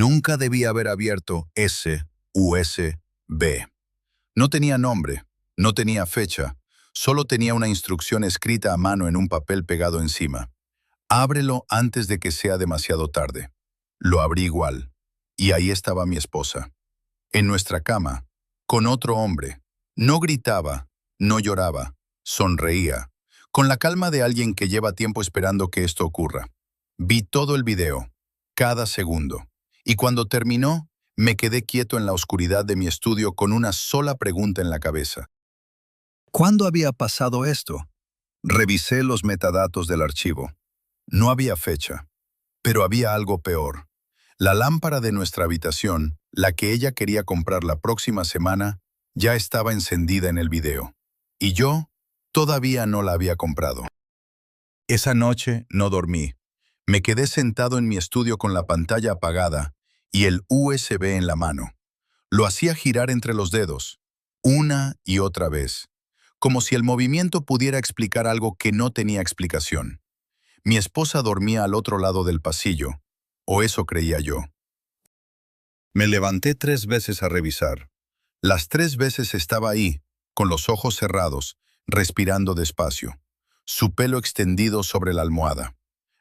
Nunca debía haber abierto ese USB. No tenía nombre, no tenía fecha, solo tenía una instrucción escrita a mano en un papel pegado encima. Ábrelo antes de que sea demasiado tarde. Lo abrí igual, y ahí estaba mi esposa, en nuestra cama, con otro hombre. No gritaba, no lloraba, sonreía, con la calma de alguien que lleva tiempo esperando que esto ocurra. Vi todo el video, cada segundo, y cuando terminó, me quedé quieto en la oscuridad de mi estudio con una sola pregunta en la cabeza. ¿Cuándo había pasado esto? Revisé los metadatos del archivo. No había fecha, pero había algo peor. La lámpara de nuestra habitación, la que ella quería comprar la próxima semana, ya estaba encendida en el video. Y yo todavía no la había comprado. Esa noche no dormí. Me quedé sentado en mi estudio con la pantalla apagada y el USB en la mano. Lo hacía girar entre los dedos, una y otra vez, como si el movimiento pudiera explicar algo que no tenía explicación. Mi esposa dormía al otro lado del pasillo, o eso creía yo. Me levanté 3 veces a revisar. Las 3 veces estaba ahí, con los ojos cerrados, respirando despacio, su pelo extendido sobre la almohada,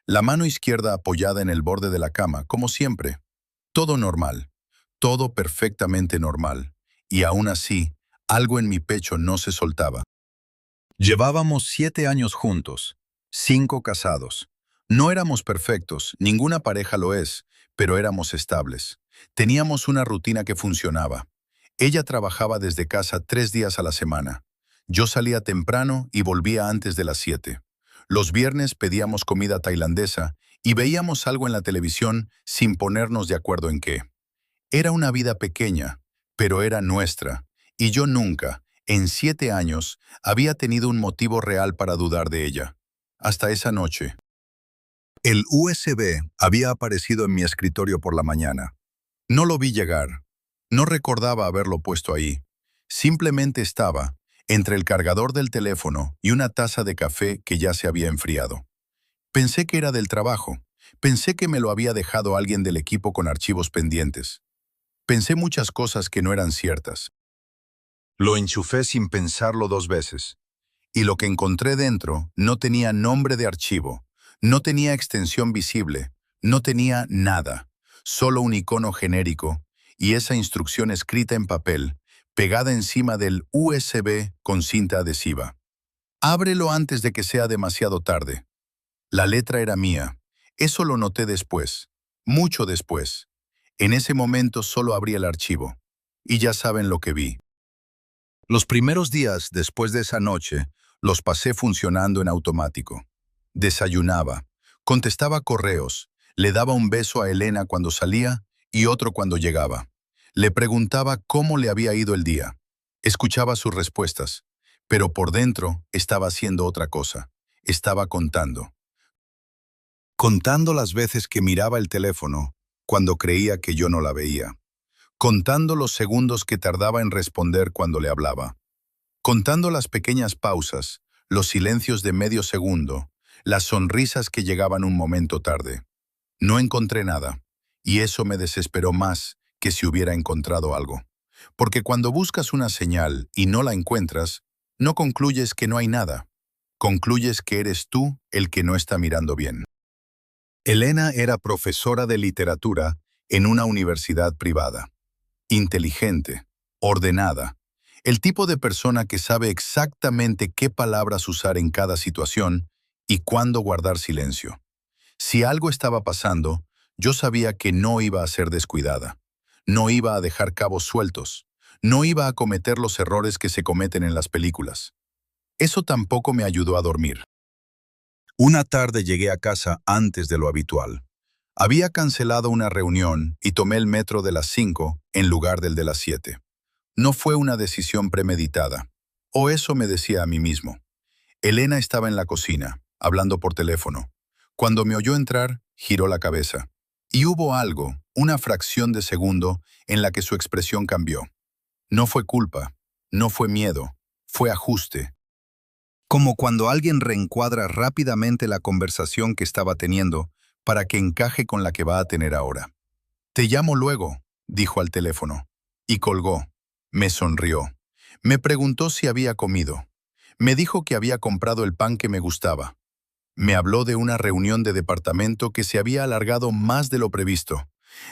la mano izquierda apoyada en el borde de la cama, como siempre. Todo normal, todo perfectamente normal, y aún así, algo en mi pecho no se soltaba. Llevábamos 7 años juntos, 5 casados. No éramos perfectos, ninguna pareja lo es, pero éramos estables. Teníamos una rutina que funcionaba. Ella trabajaba desde casa 3 días a la semana. Yo salía temprano y volvía antes de las 7. Los viernes pedíamos comida tailandesa y veíamos algo en la televisión sin ponernos de acuerdo en qué. Era una vida pequeña, pero era nuestra, y yo nunca, en 7 años, había tenido un motivo real para dudar de ella. Hasta esa noche. El USB había aparecido en mi escritorio por la mañana. No lo vi llegar. No recordaba haberlo puesto ahí. Simplemente estaba, entre el cargador del teléfono y una taza de café que ya se había enfriado. Pensé que era del trabajo. Pensé que me lo había dejado alguien del equipo con archivos pendientes. Pensé muchas cosas que no eran ciertas. Lo enchufé sin pensarlo 2 veces. Y lo que encontré dentro no tenía nombre de archivo, no tenía extensión visible, no tenía nada, solo un icono genérico y esa instrucción escrita en papel, pegada encima del USB con cinta adhesiva. Ábrelo antes de que sea demasiado tarde. La letra era mía. Eso lo noté después, mucho después. En ese momento solo abrí el archivo. Y ya saben lo que vi. Los primeros días después de esa noche los pasé funcionando en automático. Desayunaba, contestaba correos, le daba un beso a Elena cuando salía y otro cuando llegaba. Le preguntaba cómo le había ido el día. Escuchaba sus respuestas, pero por dentro estaba haciendo otra cosa. Estaba contando. Contando las veces que miraba el teléfono cuando creía que yo no la veía. Contando los segundos que tardaba en responder cuando le hablaba. Contando las pequeñas pausas, los silencios de medio segundo, las sonrisas que llegaban un momento tarde. No encontré nada, y eso me desesperó más que si hubiera encontrado algo. Porque cuando buscas una señal y no la encuentras, no concluyes que no hay nada. Concluyes que eres tú el que no está mirando bien. Elena era profesora de literatura en una universidad privada. Inteligente, ordenada, el tipo de persona que sabe exactamente qué palabras usar en cada situación y cuándo guardar silencio. Si algo estaba pasando, yo sabía que no iba a ser descuidada, no iba a dejar cabos sueltos, no iba a cometer los errores que se cometen en las películas. Eso tampoco me ayudó a dormir. Una tarde llegué a casa antes de lo habitual. Había cancelado una reunión y tomé el metro de las 5 en lugar del de las 7. No fue una decisión premeditada, o eso me decía a mí mismo. Elena estaba en la cocina, hablando por teléfono. Cuando me oyó entrar, giró la cabeza. Y hubo algo, una fracción de segundo, en la que su expresión cambió. No fue culpa, no fue miedo, fue ajuste. Como cuando alguien reencuadra rápidamente la conversación que estaba teniendo para que encaje con la que va a tener ahora. Te llamo luego, dijo al teléfono. Y colgó. Me sonrió. Me preguntó si había comido. Me dijo que había comprado el pan que me gustaba. Me habló de una reunión de departamento que se había alargado más de lo previsto,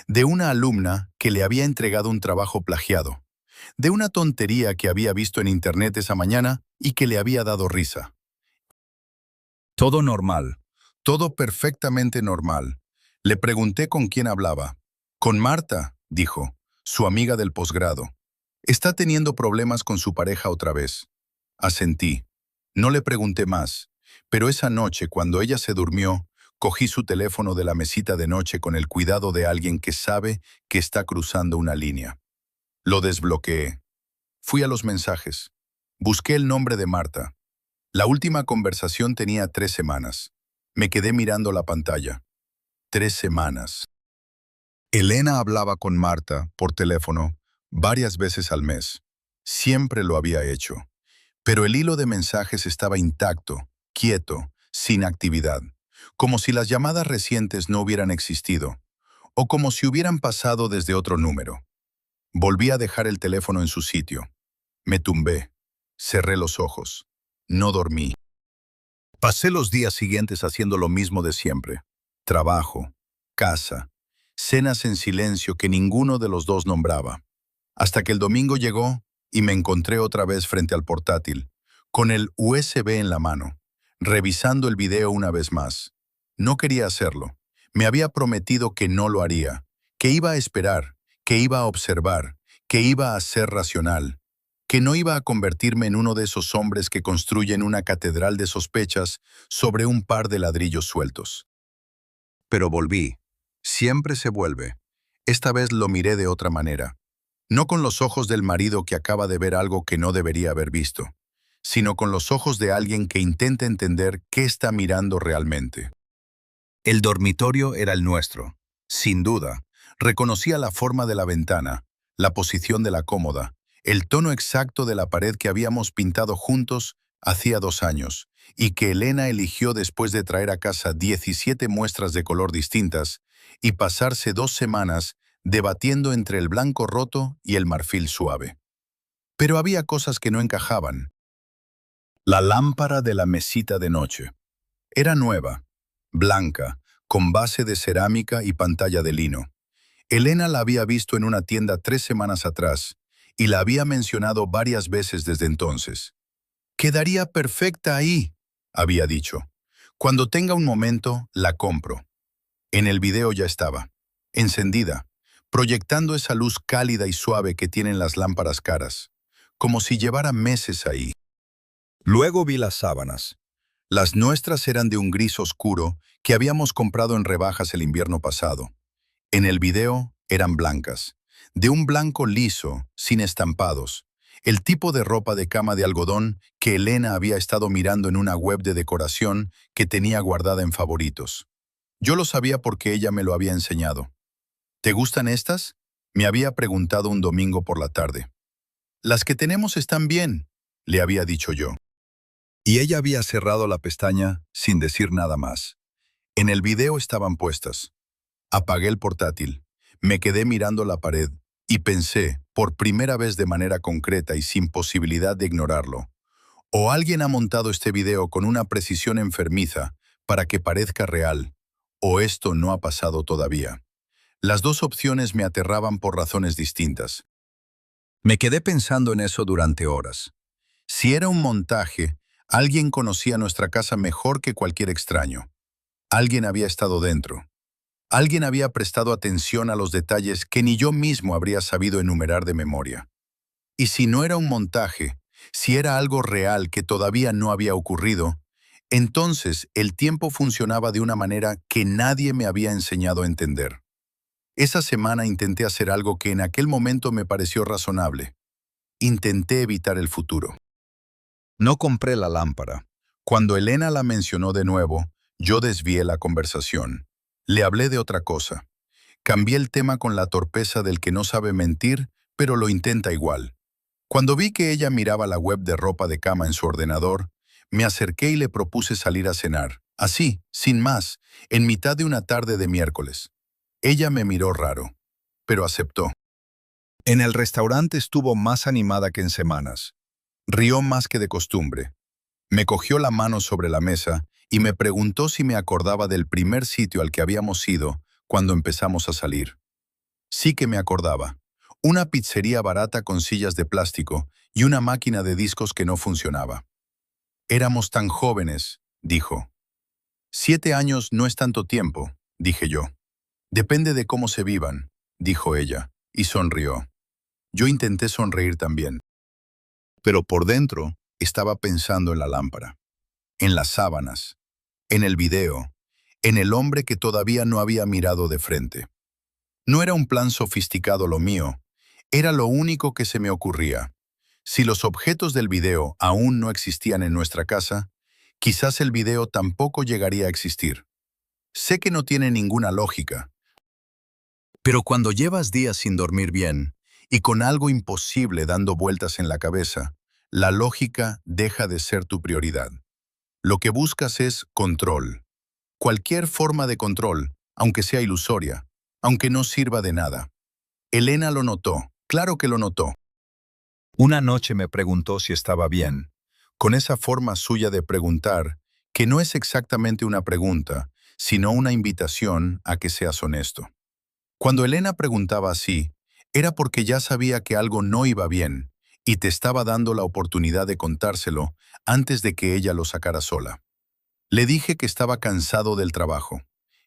de una alumna que le había entregado un trabajo plagiado, de una tontería que había visto en internet esa mañana y que le había dado risa. Todo normal, todo perfectamente normal. Le pregunté con quién hablaba. Con Marta, dijo, su amiga del posgrado. Está teniendo problemas con su pareja otra vez. Asentí. No le pregunté más, pero esa noche, cuando ella se durmió, cogí su teléfono de la mesita de noche con el cuidado de alguien que sabe que está cruzando una línea. Lo desbloqueé. Fui a los mensajes. Busqué el nombre de Marta. La última conversación tenía 3 semanas. Me quedé mirando la pantalla. 3 semanas. Elena hablaba con Marta por teléfono varias veces al mes. Siempre lo había hecho. Pero el hilo de mensajes estaba intacto, quieto, sin actividad, como si las llamadas recientes no hubieran existido, o como si hubieran pasado desde otro número. Volví a dejar el teléfono en su sitio. Me tumbé, cerré los ojos. No dormí. Pasé los días siguientes haciendo lo mismo de siempre. Trabajo, casa, cenas en silencio que ninguno de los dos nombraba. Hasta que el domingo llegó y me encontré otra vez frente al portátil, con el USB en la mano, revisando el video una vez más. No quería hacerlo. Me había prometido que no lo haría, que iba a esperar, que iba a observar, que iba a ser racional, que no iba a convertirme en uno de esos hombres que construyen una catedral de sospechas sobre un par de ladrillos sueltos. Pero volví. Siempre se vuelve. Esta vez lo miré de otra manera. No con los ojos del marido que acaba de ver algo que no debería haber visto, sino con los ojos de alguien que intenta entender qué está mirando realmente. El dormitorio era el nuestro, sin duda. Reconocía la forma de la ventana, la posición de la cómoda, el tono exacto de la pared que habíamos pintado juntos hacía 2 años, y que Elena eligió después de traer a casa 17 muestras de color distintas y pasarse 2 semanas debatiendo entre el blanco roto y el marfil suave. Pero había cosas que no encajaban. La lámpara de la mesita de noche. Era nueva, blanca, con base de cerámica y pantalla de lino. Elena la había visto en una tienda 3 semanas atrás y la había mencionado varias veces desde entonces. «Quedaría perfecta ahí», había dicho. «Cuando tenga un momento, la compro». En el video ya estaba, encendida, proyectando esa luz cálida y suave que tienen las lámparas caras, como si llevara meses ahí. Luego vi las sábanas. Las nuestras eran de un gris oscuro que habíamos comprado en rebajas el invierno pasado. En el video eran blancas, de un blanco liso, sin estampados, el tipo de ropa de cama de algodón que Elena había estado mirando en una web de decoración que tenía guardada en favoritos. Yo lo sabía porque ella me lo había enseñado. «¿Te gustan estas?», me había preguntado un domingo por la tarde. «Las que tenemos están bien», le había dicho yo. Y ella había cerrado la pestaña sin decir nada más. En el video estaban puestas. Apagué el portátil, me quedé mirando la pared y pensé, por primera vez de manera concreta y sin posibilidad de ignorarlo, o alguien ha montado este video con una precisión enfermiza para que parezca real, o esto no ha pasado todavía. Las dos opciones me aterraban por razones distintas. Me quedé pensando en eso durante horas. Si era un montaje, alguien conocía nuestra casa mejor que cualquier extraño. Alguien había estado dentro. Alguien había prestado atención a los detalles que ni yo mismo habría sabido enumerar de memoria. Y si no era un montaje, si era algo real que todavía no había ocurrido, entonces el tiempo funcionaba de una manera que nadie me había enseñado a entender. Esa semana intenté hacer algo que en aquel momento me pareció razonable. Intenté evitar el futuro. No compré la lámpara. Cuando Elena la mencionó de nuevo, yo desvié la conversación. Le hablé de otra cosa. Cambié el tema con la torpeza del que no sabe mentir, pero lo intenta igual. Cuando vi que ella miraba la web de ropa de cama en su ordenador, me acerqué y le propuse salir a cenar, así, sin más, en mitad de una tarde de miércoles. Ella me miró raro. pero aceptó. En el restaurante estuvo más animada que en semanas. Rió más que de costumbre. Me cogió la mano sobre la mesa y me preguntó si me acordaba del primer sitio al que habíamos ido cuando empezamos a salir. Sí que me acordaba. Una pizzería barata con sillas de plástico y una máquina de discos que no funcionaba. Éramos tan jóvenes, dijo. 7 años no es tanto tiempo, dije yo. Depende de cómo se vivan, dijo ella, y sonrió. Yo intenté sonreír también. Pero por dentro estaba pensando en la lámpara, en las sábanas, en el video, en el hombre que todavía no había mirado de frente. No era un plan sofisticado lo mío, era lo único que se me ocurría. Si los objetos del video aún no existían en nuestra casa, quizás el video tampoco llegaría a existir. Sé que no tiene ninguna lógica, pero cuando llevas días sin dormir bien y con algo imposible dando vueltas en la cabeza, la lógica deja de ser tu prioridad. Lo que buscas es control. Cualquier forma de control, aunque sea ilusoria, aunque no sirva de nada. Elena lo notó, claro que lo notó. Una noche me preguntó si estaba bien, con esa forma suya de preguntar, que no es exactamente una pregunta, sino una invitación a que seas honesto. Cuando Elena preguntaba así, era porque ya sabía que algo no iba bien y te estaba dando la oportunidad de contárselo antes de que ella lo sacara sola. Le dije que estaba cansado del trabajo.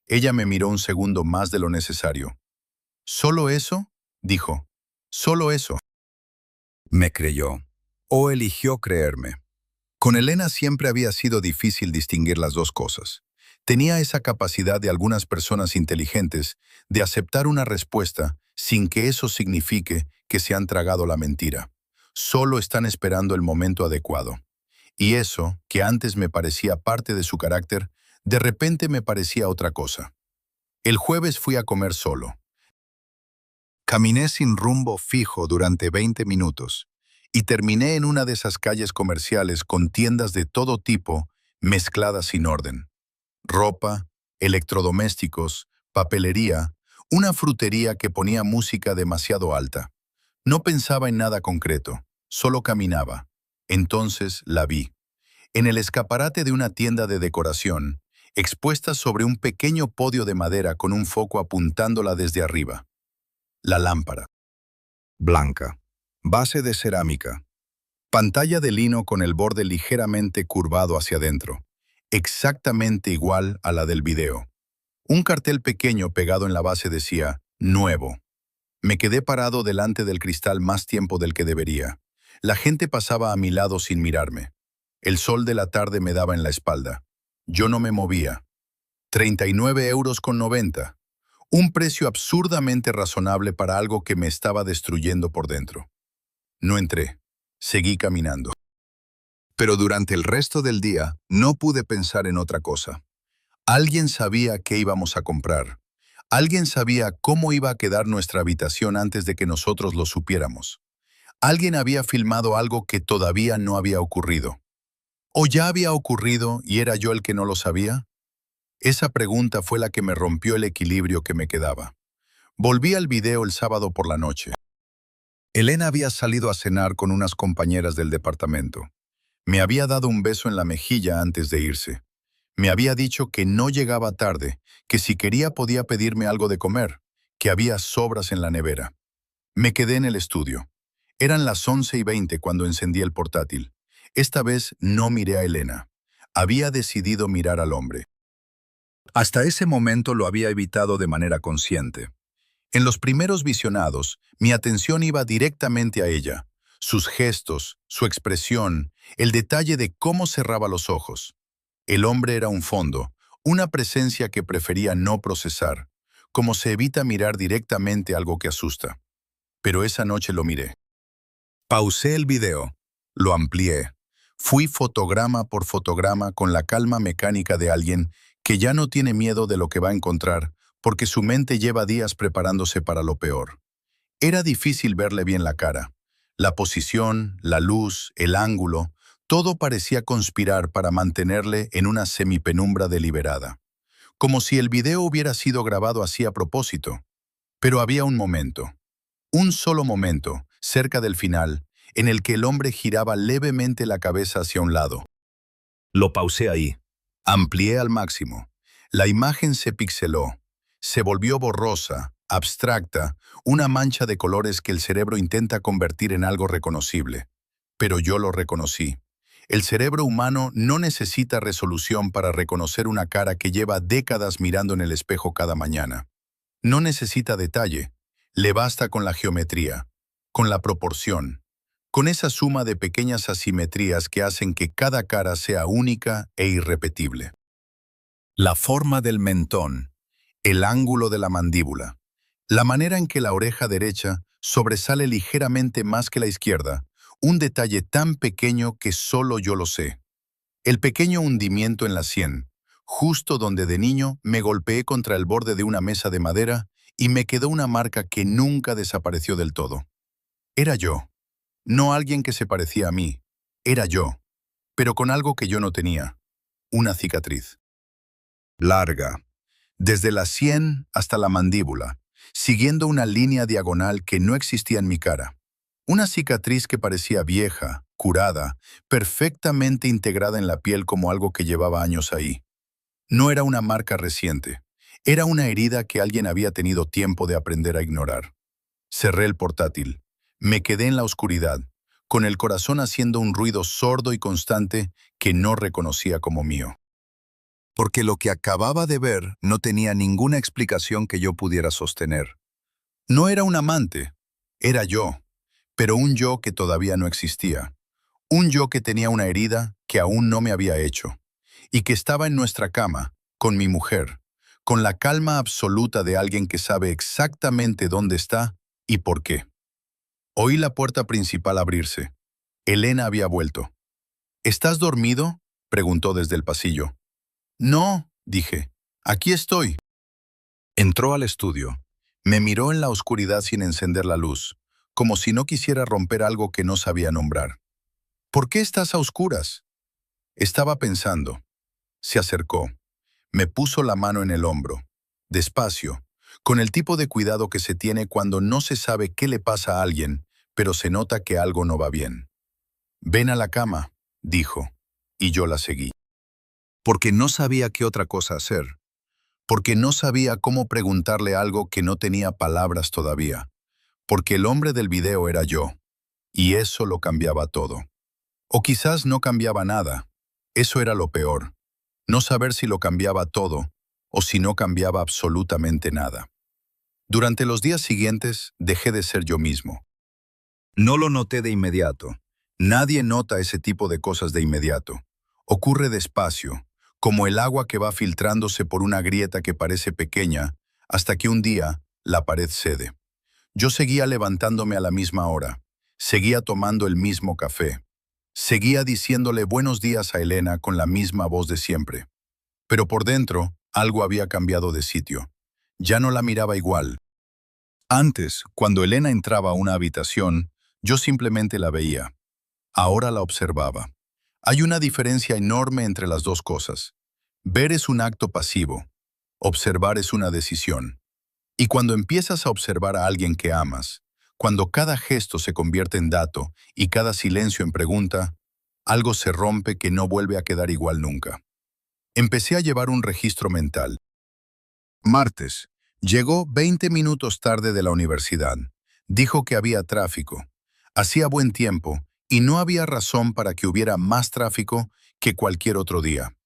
Ella me miró un segundo más de lo necesario. ¿Solo eso?, dijo. ¿Solo eso? Me creyó. O eligió creerme. Con Elena siempre había sido difícil distinguir las dos cosas. Tenía esa capacidad de algunas personas inteligentes de aceptar una respuesta sin que eso signifique que se han tragado la mentira. Solo están esperando el momento adecuado. Y eso, que antes me parecía parte de su carácter, de repente me parecía otra cosa. El jueves fui a comer solo. Caminé sin rumbo fijo durante 20 minutos y terminé en una de esas calles comerciales con tiendas de todo tipo mezcladas sin orden. Ropa, electrodomésticos, papelería, una frutería que ponía música demasiado alta. No pensaba en nada concreto, solo caminaba. Entonces la vi. En el escaparate de una tienda de decoración, expuesta sobre un pequeño podio de madera con un foco apuntándola desde arriba. La lámpara. Blanca. Base de cerámica. Pantalla de lino con el borde ligeramente curvado hacia adentro. Exactamente igual a la del video. Un cartel pequeño pegado en la base decía, nuevo. Me quedé parado delante del cristal más tiempo del que debería. La gente pasaba a mi lado sin mirarme. El sol de la tarde me daba en la espalda. Yo no me movía. 39,90 €. Un precio absurdamente razonable para algo que me estaba destruyendo por dentro. No entré. Seguí caminando. Pero durante el resto del día no pude pensar en otra cosa. Alguien sabía qué íbamos a comprar. Alguien sabía cómo iba a quedar nuestra habitación antes de que nosotros lo supiéramos. Alguien había filmado algo que todavía no había ocurrido. ¿O ya había ocurrido y era yo el que no lo sabía? Esa pregunta fue la que me rompió el equilibrio que me quedaba. Volví al video el sábado por la noche. Elena había salido a cenar con unas compañeras del departamento. Me había dado un beso en la mejilla antes de irse. Me había dicho que no llegaba tarde, que si quería podía pedirme algo de comer, que había sobras en la nevera. Me quedé en el estudio. Eran las 11:20 cuando encendí el portátil. Esta vez no miré a Elena. Había decidido mirar al hombre. Hasta ese momento lo había evitado de manera consciente. En los primeros visionados, mi atención iba directamente a ella. Sus gestos, su expresión, el detalle de cómo cerraba los ojos. El hombre era un fondo, una presencia que prefería no procesar, como se evita mirar directamente algo que asusta. Pero esa noche lo miré. Pausé el video, lo amplié. Fui fotograma por fotograma con la calma mecánica de alguien que ya no tiene miedo de lo que va a encontrar, porque su mente lleva días preparándose para lo peor. Era difícil verle bien la cara. La posición, la luz, el ángulo, todo parecía conspirar para mantenerle en una semipenumbra deliberada. Como si el video hubiera sido grabado así a propósito. Pero había un solo momento, cerca del final, en el que el hombre giraba levemente la cabeza hacia un lado. Lo pausé ahí. Amplié al máximo. La imagen se pixeló. Se volvió borrosa, abstracta, una mancha de colores que el cerebro intenta convertir en algo reconocible. Pero yo lo reconocí. El cerebro humano no necesita resolución para reconocer una cara que lleva décadas mirando en el espejo cada mañana. No necesita detalle. Le basta con la geometría, con la proporción, con esa suma de pequeñas asimetrías que hacen que cada cara sea única e irrepetible. La forma del mentón, el ángulo de la mandíbula, la manera en que la oreja derecha sobresale ligeramente más que la izquierda, un detalle tan pequeño que solo yo lo sé. El pequeño hundimiento en la sien, justo donde de niño me golpeé contra el borde de una mesa de madera y me quedó una marca que nunca desapareció del todo. Era yo, no alguien que se parecía a mí, era yo, pero con algo que yo no tenía, una cicatriz. Larga, desde la sien hasta la mandíbula, siguiendo una línea diagonal que no existía en mi cara. Una cicatriz que parecía vieja, curada, perfectamente integrada en la piel como algo que llevaba años ahí. No era una marca reciente, era una herida que alguien había tenido tiempo de aprender a ignorar. Cerré el portátil, me quedé en la oscuridad, con el corazón haciendo un ruido sordo y constante que no reconocía como mío. Porque lo que acababa de ver no tenía ninguna explicación que yo pudiera sostener. No era un amante, era yo, pero un yo que todavía no existía. Un yo que tenía una herida que aún no me había hecho, y que estaba en nuestra cama, con mi mujer, con la calma absoluta de alguien que sabe exactamente dónde está y por qué. Oí la puerta principal abrirse. Elena había vuelto. ¿Estás dormido?, preguntó desde el pasillo. No, dije. Aquí estoy. Entró al estudio. Me miró en la oscuridad sin encender la luz, como si no quisiera romper algo que no sabía nombrar. ¿Por qué estás a oscuras? Estaba pensando. Se acercó. Me puso la mano en el hombro. Despacio, con el tipo de cuidado que se tiene cuando no se sabe qué le pasa a alguien, pero se nota que algo no va bien. Ven a la cama, dijo, y yo la seguí. Porque no sabía qué otra cosa hacer. Porque no sabía cómo preguntarle algo que no tenía palabras todavía. Porque el hombre del video era yo, y eso lo cambiaba todo. O quizás no cambiaba nada. Eso era lo peor. No saber si lo cambiaba todo, o si no cambiaba absolutamente nada. Durante los días siguientes, dejé de ser yo mismo. No lo noté de inmediato. Nadie nota ese tipo de cosas de inmediato. Ocurre despacio, como el agua que va filtrándose por una grieta que parece pequeña, hasta que un día la pared cede. Yo seguía levantándome a la misma hora, seguía tomando el mismo café, seguía diciéndole buenos días a Elena con la misma voz de siempre. Pero por dentro, algo había cambiado de sitio. Ya no la miraba igual. Antes, cuando Elena entraba a una habitación, yo simplemente la veía. Ahora la observaba. Hay una diferencia enorme entre las dos cosas. Ver es un acto pasivo. Observar es una decisión. Y cuando empiezas a observar a alguien que amas, cuando cada gesto se convierte en dato y cada silencio en pregunta, algo se rompe que no vuelve a quedar igual nunca. Empecé a llevar un registro mental. Martes. Llegó 20 minutos tarde de la universidad. Dijo que había tráfico. Hacía buen tiempo y no había razón para que hubiera más tráfico que cualquier otro día.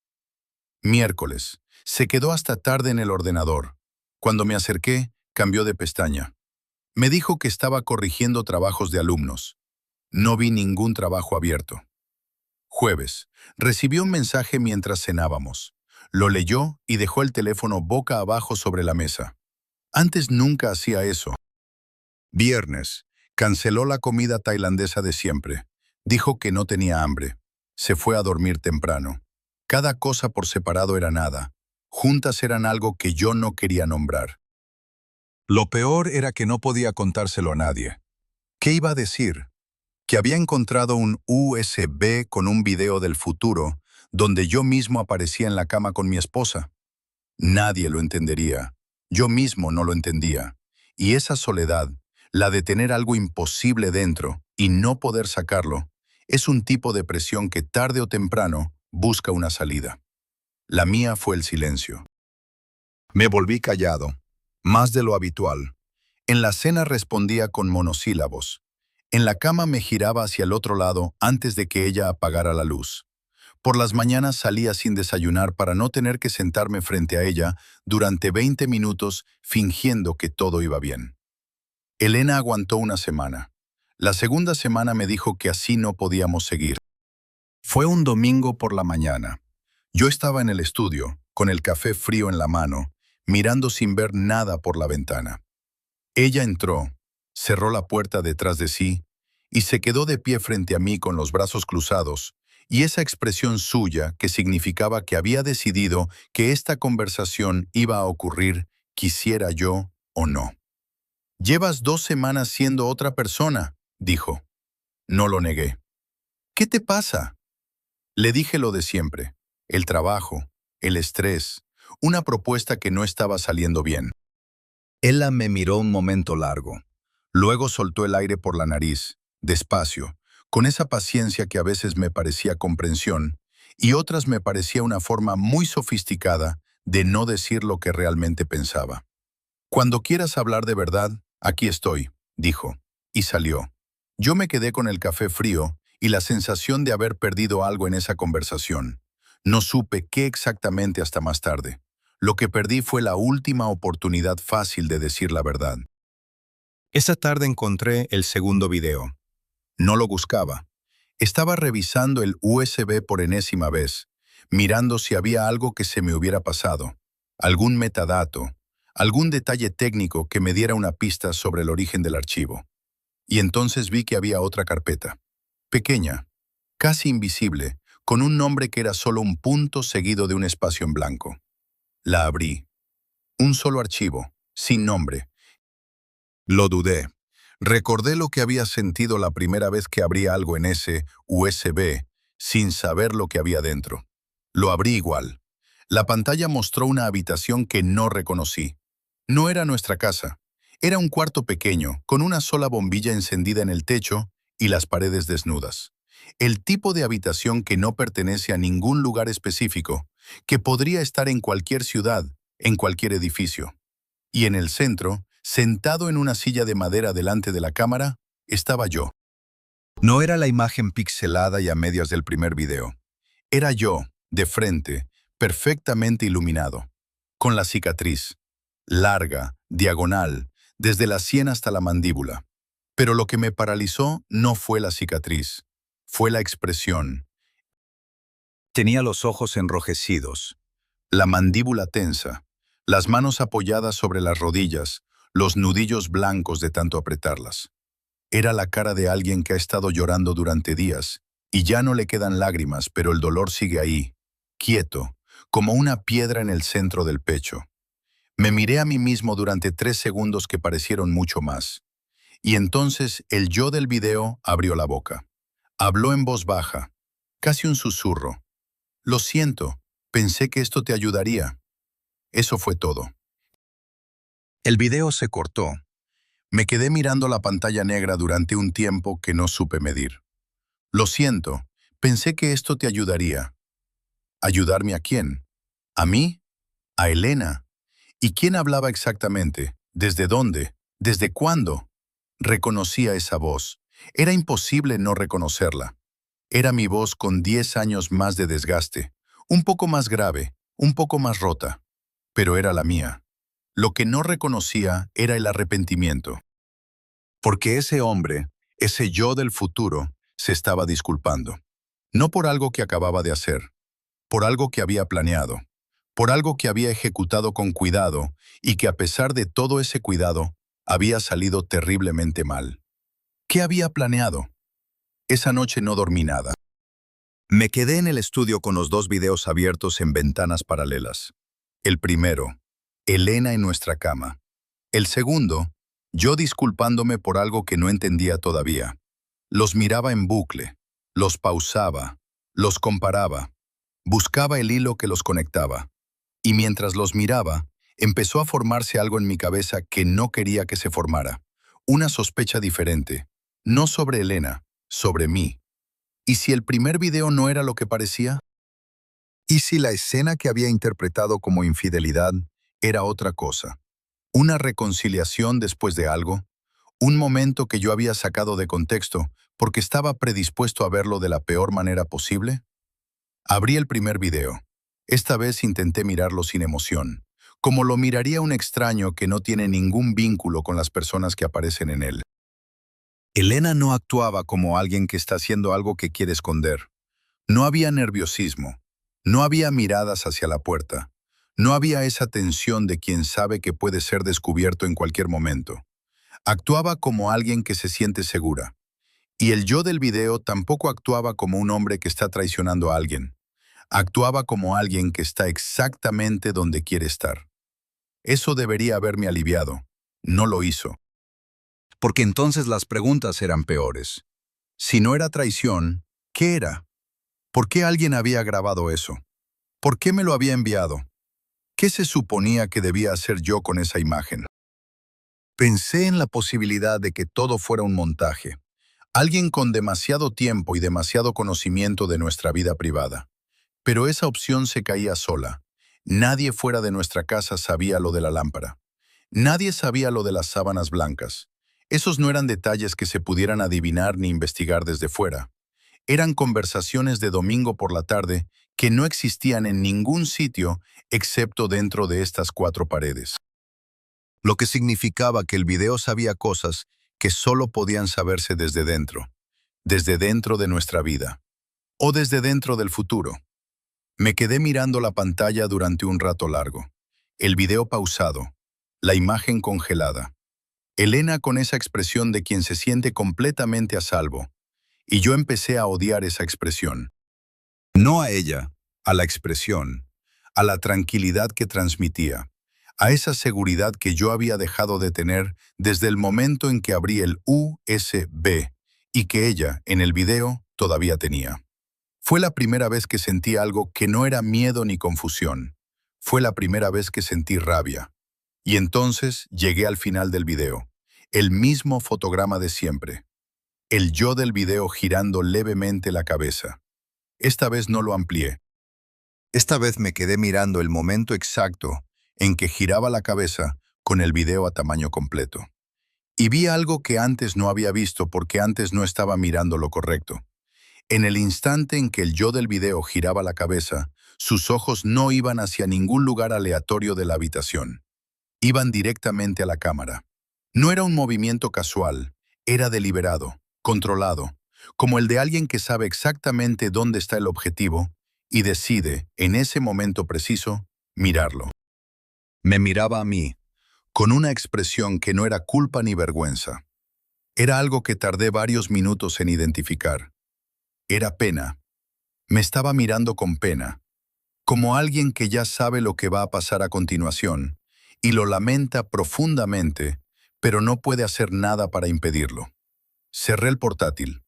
Miércoles. Se quedó hasta tarde en el ordenador. Cuando me acerqué, cambió de pestaña. Me dijo que estaba corrigiendo trabajos de alumnos. No vi ningún trabajo abierto. Jueves. Recibió un mensaje mientras cenábamos. Lo leyó y dejó el teléfono boca abajo sobre la mesa. Antes nunca hacía eso. Viernes. Canceló la comida tailandesa de siempre. Dijo que no tenía hambre. Se fue a dormir temprano. Cada cosa por separado era nada. Juntas eran algo que yo no quería nombrar. Lo peor era que no podía contárselo a nadie. ¿Qué iba a decir? Que había encontrado un USB con un video del futuro, donde yo mismo aparecía en la cama con mi esposa. Nadie lo entendería. Yo mismo no lo entendía. Y esa soledad, la de tener algo imposible dentro y no poder sacarlo, es un tipo de presión que tarde o temprano busca una salida. La mía fue el silencio. Me volví callado, más de lo habitual. En la cena respondía con monosílabos. En la cama me giraba hacia el otro lado antes de que ella apagara la luz. Por las mañanas salía sin desayunar para no tener que sentarme frente a ella durante 20 minutos fingiendo que todo iba bien. Elena aguantó una semana. La segunda semana me dijo que así no podíamos seguir. Fue un domingo por la mañana. Yo estaba en el estudio, con el café frío en la mano, mirando sin ver nada por la ventana. Ella entró, cerró la puerta detrás de sí y se quedó de pie frente a mí con los brazos cruzados y esa expresión suya que significaba que había decidido que esta conversación iba a ocurrir, quisiera yo o no. «Llevas 2 semanas siendo otra persona», dijo. No lo negué. «¿Qué te pasa?» Le dije lo de siempre, el trabajo, el estrés, una propuesta que no estaba saliendo bien. Ella me miró un momento largo. Luego soltó el aire por la nariz, despacio, con esa paciencia que a veces me parecía comprensión y otras me parecía una forma muy sofisticada de no decir lo que realmente pensaba. «Cuando quieras hablar de verdad, aquí estoy», dijo, y salió. Yo me quedé con el café frío y la sensación de haber perdido algo en esa conversación. No supe qué exactamente hasta más tarde. Lo que perdí fue la última oportunidad fácil de decir la verdad. Esa tarde encontré el segundo video. No lo buscaba. Estaba revisando el USB por enésima vez, mirando si había algo que se me hubiera pasado, algún metadato, algún detalle técnico que me diera una pista sobre el origen del archivo. Y entonces vi que había otra carpeta, pequeña, casi invisible, con un nombre que era solo un punto seguido de un espacio en blanco. La abrí. Un solo archivo, sin nombre. Lo dudé. Recordé lo que había sentido la primera vez que abrí algo en ese USB, sin saber lo que había dentro. Lo abrí igual. La pantalla mostró una habitación que no reconocí. No era nuestra casa. Era un cuarto pequeño, con una sola bombilla encendida en el techo y las paredes desnudas. El tipo de habitación que no pertenece a ningún lugar específico, que podría estar en cualquier ciudad, en cualquier edificio. Y en el centro, sentado en una silla de madera delante de la cámara, estaba yo. No era la imagen pixelada y a medias del primer video. Era yo, de frente, perfectamente iluminado, con la cicatriz, larga, diagonal, desde la sien hasta la mandíbula. Pero lo que me paralizó no fue la cicatriz, fue la expresión. Tenía los ojos enrojecidos, la mandíbula tensa, las manos apoyadas sobre las rodillas, los nudillos blancos de tanto apretarlas. Era la cara de alguien que ha estado llorando durante días, y ya no le quedan lágrimas, pero el dolor sigue ahí, quieto, como una piedra en el centro del pecho. Me miré a mí mismo durante 3 segundos que parecieron mucho más. Y entonces el yo del video abrió la boca. Habló en voz baja, casi un susurro. «Lo siento, pensé que esto te ayudaría». Eso fue todo. El video se cortó. Me quedé mirando la pantalla negra durante un tiempo que no supe medir. «Lo siento, pensé que esto te ayudaría». ¿Ayudarme a quién? ¿A mí? ¿A Elena? ¿Y quién hablaba exactamente? ¿Desde dónde? ¿Desde cuándo? Reconocía esa voz. Era imposible no reconocerla. Era mi voz con 10 años más de desgaste, un poco más grave, un poco más rota. Pero era la mía. Lo que no reconocía era el arrepentimiento. Porque ese hombre, ese yo del futuro, se estaba disculpando. No por algo que acababa de hacer, por algo que había planeado, por algo que había ejecutado con cuidado y que a pesar de todo ese cuidado, había salido terriblemente mal. ¿Qué había planeado? Esa noche no dormí nada. Me quedé en el estudio con los 2 videos abiertos en ventanas paralelas. El primero, Elena en nuestra cama. El segundo, yo disculpándome por algo que no entendía todavía. Los miraba en bucle, los pausaba, los comparaba, buscaba el hilo que los conectaba. Y mientras los miraba, Empezó a formarse algo en mi cabeza que no quería que se formara. Una sospecha diferente. No sobre Elena, sobre mí. ¿Y si el primer video no era lo que parecía? ¿Y si la escena que había interpretado como infidelidad era otra cosa? Una reconciliación después de algo, un momento que yo había sacado de contexto porque estaba predispuesto a verlo de la peor manera posible. Abrí el primer video. Esta vez intenté mirarlo sin emoción, como lo miraría un extraño que no tiene ningún vínculo con las personas que aparecen en él. Elena no actuaba como alguien que está haciendo algo que quiere esconder. No había nerviosismo, no había miradas hacia la puerta, no había esa tensión de quien sabe que puede ser descubierto en cualquier momento. Actuaba como alguien que se siente segura. Y el yo del video tampoco actuaba como un hombre que está traicionando a alguien. Actuaba como alguien que está exactamente donde quiere estar. Eso debería haberme aliviado. No lo hizo. Porque entonces las preguntas eran peores. Si no era traición, ¿qué era? ¿Por qué alguien había grabado eso? ¿Por qué me lo había enviado? ¿Qué se suponía que debía hacer yo con esa imagen? Pensé en la posibilidad de que todo fuera un montaje. Alguien con demasiado tiempo y demasiado conocimiento de nuestra vida privada. Pero esa opción se caía sola. Nadie fuera de nuestra casa sabía lo de la lámpara. Nadie sabía lo de las sábanas blancas. Esos no eran detalles que se pudieran adivinar ni investigar desde fuera. Eran conversaciones de domingo por la tarde que no existían en ningún sitio excepto dentro de estas cuatro paredes. Lo que significaba que el video sabía cosas que solo podían saberse desde dentro de nuestra vida, o desde dentro del futuro. Me quedé mirando la pantalla durante un rato largo. El video pausado, la imagen congelada. Elena con esa expresión de quien se siente completamente a salvo. Y yo empecé a odiar esa expresión. No a ella, a la expresión, a la tranquilidad que transmitía, a esa seguridad que yo había dejado de tener desde el momento en que abrí el USB y que ella, en el video, todavía tenía. Fue la primera vez que sentí algo que no era miedo ni confusión. Fue la primera vez que sentí rabia. Y entonces llegué al final del video. El mismo fotograma de siempre. El yo del video girando levemente la cabeza. Esta vez no lo amplié. Esta vez me quedé mirando el momento exacto en que giraba la cabeza con el video a tamaño completo. Y vi algo que antes no había visto porque antes no estaba mirando lo correcto. En el instante en que el yo del video giraba la cabeza, sus ojos no iban hacia ningún lugar aleatorio de la habitación. Iban directamente a la cámara. No era un movimiento casual, era deliberado, controlado, como el de alguien que sabe exactamente dónde está el objetivo y decide, en ese momento preciso, mirarlo. Me miraba a mí, con una expresión que no era culpa ni vergüenza. Era algo que tardé varios minutos en identificar. Era pena. Me estaba mirando con pena, como alguien que ya sabe lo que va a pasar a continuación, y lo lamenta profundamente, pero no puede hacer nada para impedirlo. Cerré el portátil.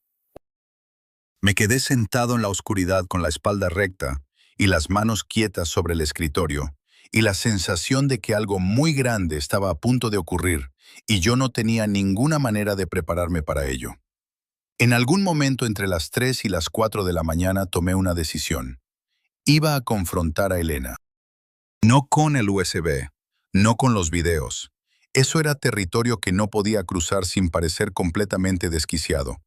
Me quedé sentado en la oscuridad con la espalda recta y las manos quietas sobre el escritorio, y la sensación de que algo muy grande estaba a punto de ocurrir, y yo no tenía ninguna manera de prepararme para ello. En algún momento entre las 3 y las 4 de la mañana tomé una decisión. Iba a confrontar a Elena. No con el USB, no con los videos. Eso era territorio que no podía cruzar sin parecer completamente desquiciado.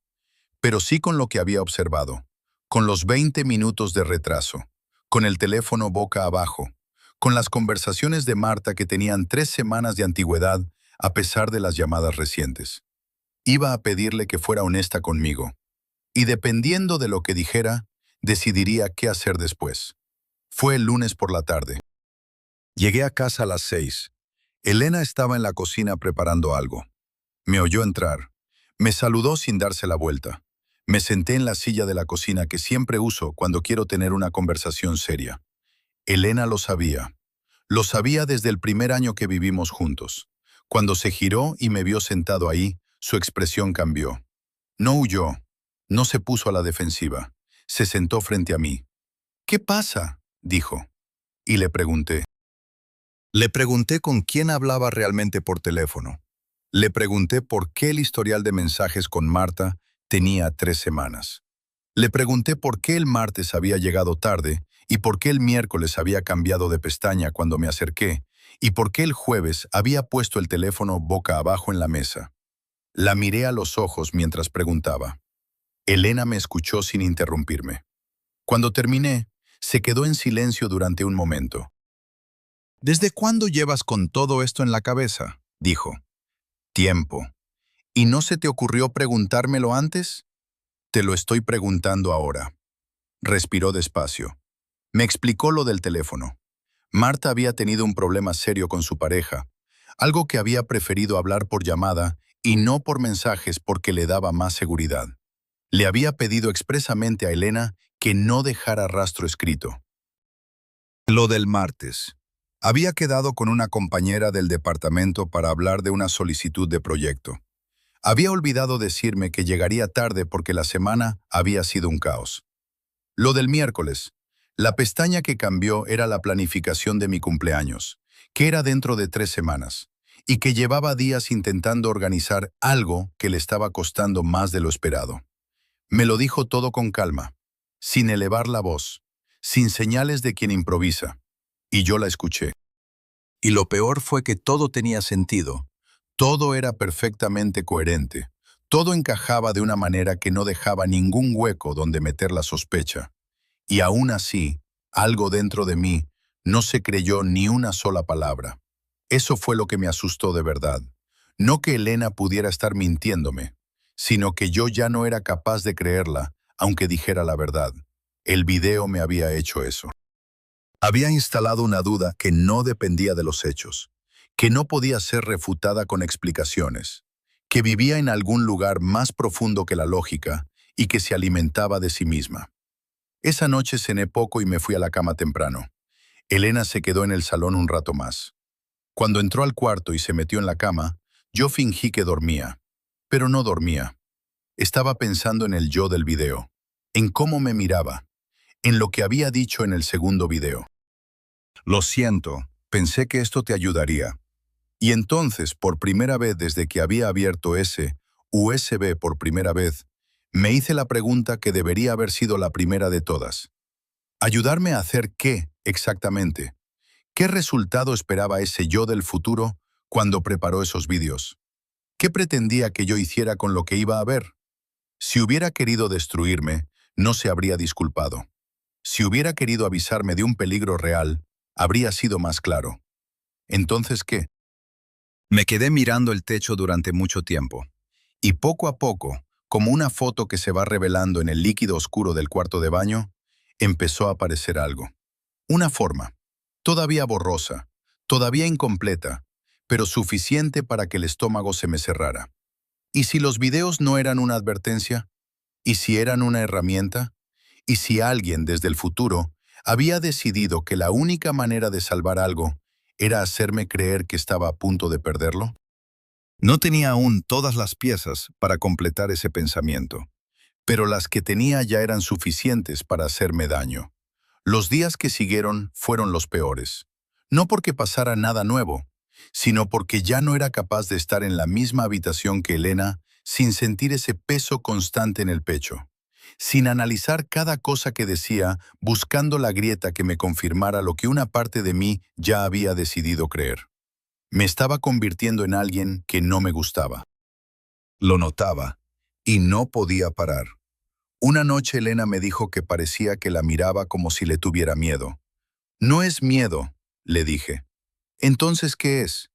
Pero sí con lo que había observado, con los 20 minutos de retraso, con el teléfono boca abajo, con las conversaciones de Marta que tenían 3 semanas de antigüedad a pesar de las llamadas recientes. Iba a pedirle que fuera honesta conmigo, y dependiendo de lo que dijera, decidiría qué hacer después. Fue el lunes por la tarde. Llegué a casa a las 6. Elena estaba en la cocina preparando algo. Me oyó entrar. Me saludó sin darse la vuelta. Me senté en la silla de la cocina que siempre uso cuando quiero tener una conversación seria. Elena lo sabía. Lo sabía desde el primer año que vivimos juntos. Cuando se giró y me vio sentado ahí, su expresión cambió. No huyó. No se puso a la defensiva. Se sentó frente a mí. «¿Qué pasa?», dijo. Y le pregunté. Le pregunté con quién hablaba realmente por teléfono. Le pregunté por qué el historial de mensajes con Marta tenía 3 semanas. Le pregunté por qué el martes había llegado tarde y por qué el miércoles había cambiado de pestaña cuando me acerqué y por qué el jueves había puesto el teléfono boca abajo en la mesa. La miré a los ojos mientras preguntaba. Elena me escuchó sin interrumpirme. Cuando terminé, se quedó en silencio durante un momento. ¿Desde cuándo llevas con todo esto en la cabeza?, dijo. Tiempo. ¿Y no se te ocurrió preguntármelo antes? Te lo estoy preguntando ahora. Respiró despacio. Me explicó lo del teléfono. Marta había tenido un problema serio con su pareja, algo que había preferido hablar por llamada y no por mensajes porque le daba más seguridad. Le había pedido expresamente a Elena que no dejara rastro escrito. Lo del martes. Había quedado con una compañera del departamento para hablar de una solicitud de proyecto. Había olvidado decirme que llegaría tarde porque la semana había sido un caos. Lo del miércoles. La pestaña que cambió era la planificación de mi cumpleaños, que era dentro de 3 semanas, y que llevaba días intentando organizar algo que le estaba costando más de lo esperado. Me lo dijo todo con calma, sin elevar la voz, sin señales de quien improvisa, y yo la escuché. Y lo peor fue que todo tenía sentido, todo era perfectamente coherente, todo encajaba de una manera que no dejaba ningún hueco donde meter la sospecha. Y aún así, algo dentro de mí no se creyó ni una sola palabra. Eso fue lo que me asustó de verdad. No que Elena pudiera estar mintiéndome, sino que yo ya no era capaz de creerla, aunque dijera la verdad. El video me había hecho eso. Había instalado una duda que no dependía de los hechos, que no podía ser refutada con explicaciones, que vivía en algún lugar más profundo que la lógica y que se alimentaba de sí misma. Esa noche cené poco y me fui a la cama temprano. Elena se quedó en el salón un rato más. Cuando entró al cuarto y se metió en la cama, yo fingí que dormía. Pero no dormía. Estaba pensando en el yo del video, en cómo me miraba, en lo que había dicho en el segundo video. Lo siento, pensé que esto te ayudaría. Y entonces, por primera vez desde que había abierto ese USB por primera vez, me hice la pregunta que debería haber sido la primera de todas. ¿Ayudarme a hacer qué, exactamente? ¿Qué resultado esperaba ese yo del futuro cuando preparó esos vídeos? ¿Qué pretendía que yo hiciera con lo que iba a ver? Si hubiera querido destruirme, no se habría disculpado. Si hubiera querido avisarme de un peligro real, habría sido más claro. ¿Entonces qué? Me quedé mirando el techo durante mucho tiempo. Y poco a poco, como una foto que se va revelando en el líquido oscuro del cuarto de baño, empezó a aparecer algo. Una forma, todavía borrosa, todavía incompleta, pero suficiente para que el estómago se me cerrara. ¿Y si los videos no eran una advertencia? ¿Y si eran una herramienta? ¿Y si alguien desde el futuro había decidido que la única manera de salvar algo era hacerme creer que estaba a punto de perderlo? No tenía aún todas las piezas para completar ese pensamiento, pero las que tenía ya eran suficientes para hacerme daño. Los días que siguieron fueron los peores. No porque pasara nada nuevo, sino porque ya no era capaz de estar en la misma habitación que Elena sin sentir ese peso constante en el pecho, sin analizar cada cosa que decía, buscando la grieta que me confirmara lo que una parte de mí ya había decidido creer. Me estaba convirtiendo en alguien que no me gustaba. Lo notaba, y no podía parar. Una noche Elena me dijo que parecía que la miraba como si le tuviera miedo. No es miedo, le dije. ¿Entonces qué es?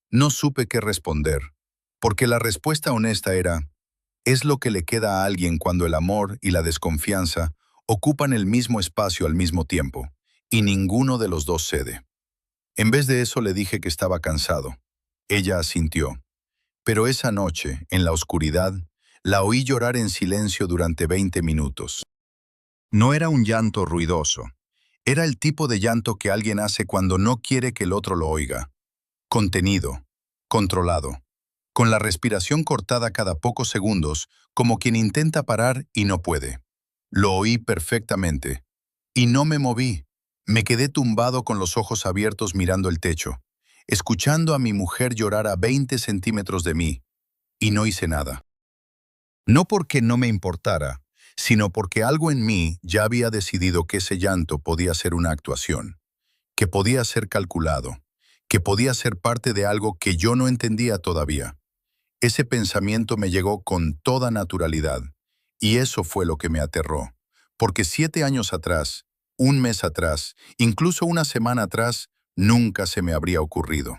No supe qué responder, porque la respuesta honesta era, es lo que le queda a alguien cuando el amor y la desconfianza ocupan el mismo espacio al mismo tiempo, y ninguno de los dos cede. En vez de eso le dije que estaba cansado. Ella asintió. Pero esa noche, en la oscuridad, la oí llorar en silencio durante 20 minutos. No era un llanto ruidoso. Era el tipo de llanto que alguien hace cuando no quiere que el otro lo oiga. Contenido, controlado, con la respiración cortada cada pocos segundos, como quien intenta parar y no puede. Lo oí perfectamente. Y no me moví. Me quedé tumbado con los ojos abiertos mirando el techo, escuchando a mi mujer llorar a 20 centímetros de mí, y no hice nada. No porque no me importara, sino porque algo en mí ya había decidido que ese llanto podía ser una actuación, que podía ser calculado, que podía ser parte de algo que yo no entendía todavía. Ese pensamiento me llegó con toda naturalidad, y eso fue lo que me aterró, porque 7 años atrás, un mes atrás, incluso una semana atrás, nunca se me habría ocurrido.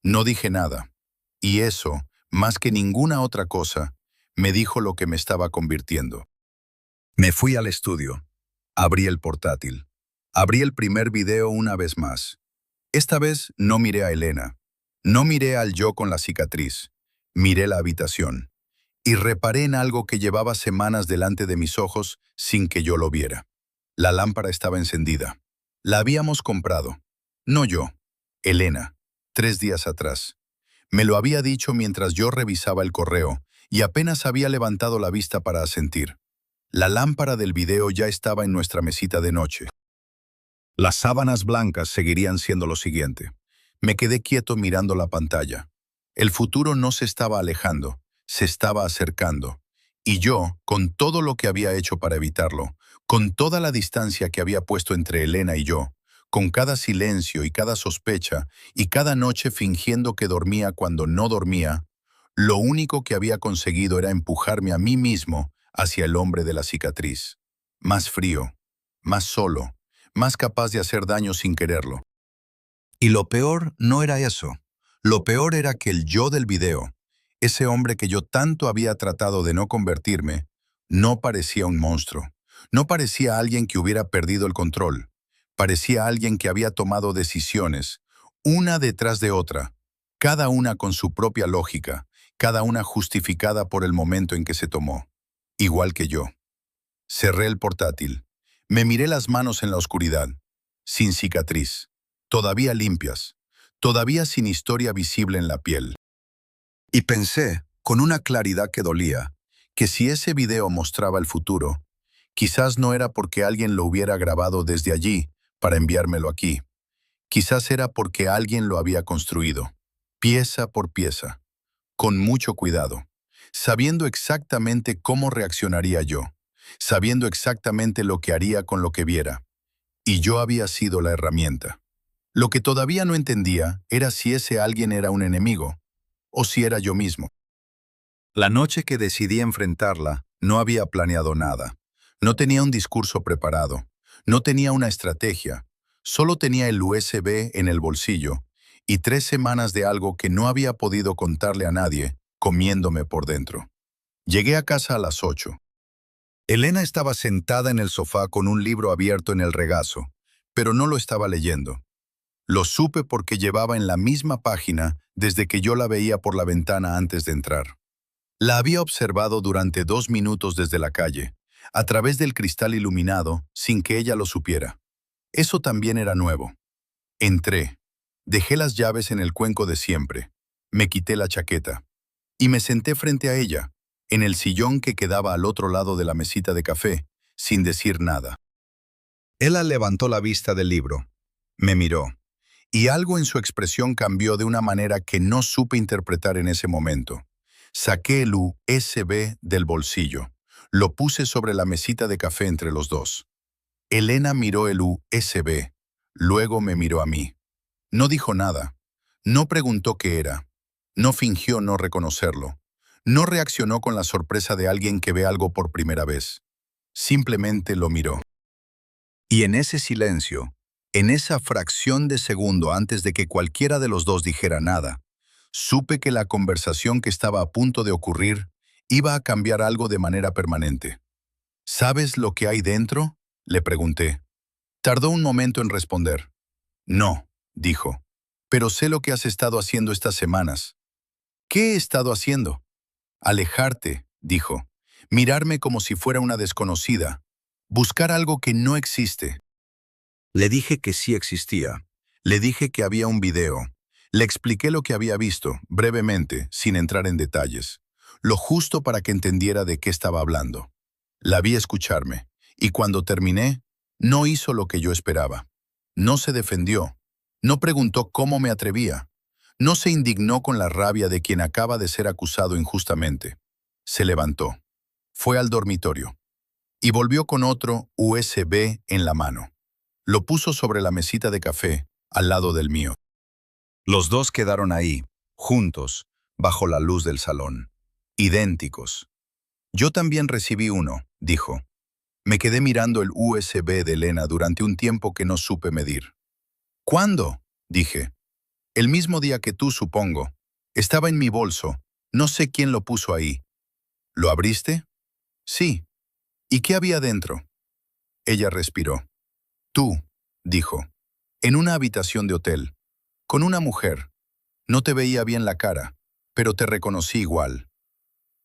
No dije nada, y eso, más que ninguna otra cosa, me dijo lo que me estaba convirtiendo. Me fui al estudio, abrí el portátil, abrí el primer video una vez más. Esta vez no miré a Elena, no miré al yo con la cicatriz, miré la habitación y reparé en algo que llevaba semanas delante de mis ojos sin que yo lo viera. La lámpara estaba encendida. La habíamos comprado. No yo, Elena, 3 días atrás. Me lo había dicho mientras yo revisaba el correo y apenas había levantado la vista para asentir. La lámpara del video ya estaba en nuestra mesita de noche. Las sábanas blancas seguirían siendo lo siguiente. Me quedé quieto mirando la pantalla. El futuro no se estaba alejando, se estaba acercando. Y yo, con todo lo que había hecho para evitarlo, con toda la distancia que había puesto entre Elena y yo, con cada silencio y cada sospecha, y cada noche fingiendo que dormía cuando no dormía, lo único que había conseguido era empujarme a mí mismo hacia el hombre de la cicatriz. Más frío, más solo, más capaz de hacer daño sin quererlo. Y lo peor no era eso. Lo peor era que el yo del video, ese hombre que yo tanto había tratado de no convertirme, no parecía un monstruo. No parecía alguien que hubiera perdido el control. Parecía alguien que había tomado decisiones, una detrás de otra, cada una con su propia lógica, cada una justificada por el momento en que se tomó. Igual que yo. Cerré el portátil. Me miré las manos en la oscuridad, sin cicatriz, todavía limpias, todavía sin historia visible en la piel. Y pensé, con una claridad que dolía, que si ese video mostraba el futuro, quizás no era porque alguien lo hubiera grabado desde allí para enviármelo aquí. Quizás era porque alguien lo había construido, pieza por pieza, con mucho cuidado, sabiendo exactamente cómo reaccionaría yo, sabiendo exactamente lo que haría con lo que viera. Y yo había sido la herramienta. Lo que todavía no entendía era si ese alguien era un enemigo, o si era yo mismo. La noche que decidí enfrentarla, no había planeado nada. No tenía un discurso preparado. No tenía una estrategia. Solo tenía el USB en el bolsillo y 3 semanas de algo que no había podido contarle a nadie, comiéndome por dentro. Llegué a casa a las 8. Elena estaba sentada en el sofá con un libro abierto en el regazo, pero no lo estaba leyendo. Lo supe porque llevaba en la misma página desde que yo la veía por la ventana antes de entrar. La había observado durante 2 minutos desde la calle, a través del cristal iluminado, sin que ella lo supiera. Eso también era nuevo. Entré, dejé las llaves en el cuenco de siempre, me quité la chaqueta y me senté frente a ella, en el sillón que quedaba al otro lado de la mesita de café, sin decir nada. Ella levantó la vista del libro, me miró, y algo en su expresión cambió de una manera que no supe interpretar en ese momento. Saqué el USB del bolsillo, lo puse sobre la mesita de café entre los dos. Elena miró el USB, luego me miró a mí. No dijo nada, no preguntó qué era, no fingió no reconocerlo, no reaccionó con la sorpresa de alguien que ve algo por primera vez. Simplemente lo miró. Y en ese silencio, en esa fracción de segundo antes de que cualquiera de los dos dijera nada, supe que la conversación que estaba a punto de ocurrir iba a cambiar algo de manera permanente. ¿Sabes lo que hay dentro?, le pregunté. Tardó un momento en responder. No, dijo, pero sé lo que has estado haciendo estas semanas. ¿Qué he estado haciendo? Alejarte, dijo, mirarme como si fuera una desconocida, buscar algo que no existe. Le dije que sí existía. Le dije que había un video. Le expliqué lo que había visto, brevemente, sin entrar en detalles. Lo justo para que entendiera de qué estaba hablando. La vi escucharme, y cuando terminé, no hizo lo que yo esperaba. No se defendió. No preguntó cómo me atrevía. No se indignó con la rabia de quien acaba de ser acusado injustamente. Se levantó. Fue al dormitorio. Y volvió con otro USB en la mano. Lo puso sobre la mesita de café, al lado del mío. Los dos quedaron ahí, juntos, bajo la luz del salón. Idénticos. Yo también recibí uno, dijo. Me quedé mirando el USB de Elena durante un tiempo que no supe medir. ¿Cuándo? Dije. El mismo día que tú, supongo. Estaba en mi bolso. No sé quién lo puso ahí. ¿Lo abriste? Sí. ¿Y qué había dentro? Ella respiró. Tú, dijo. En una habitación de hotel. Con una mujer. No te veía bien la cara, pero te reconocí igual.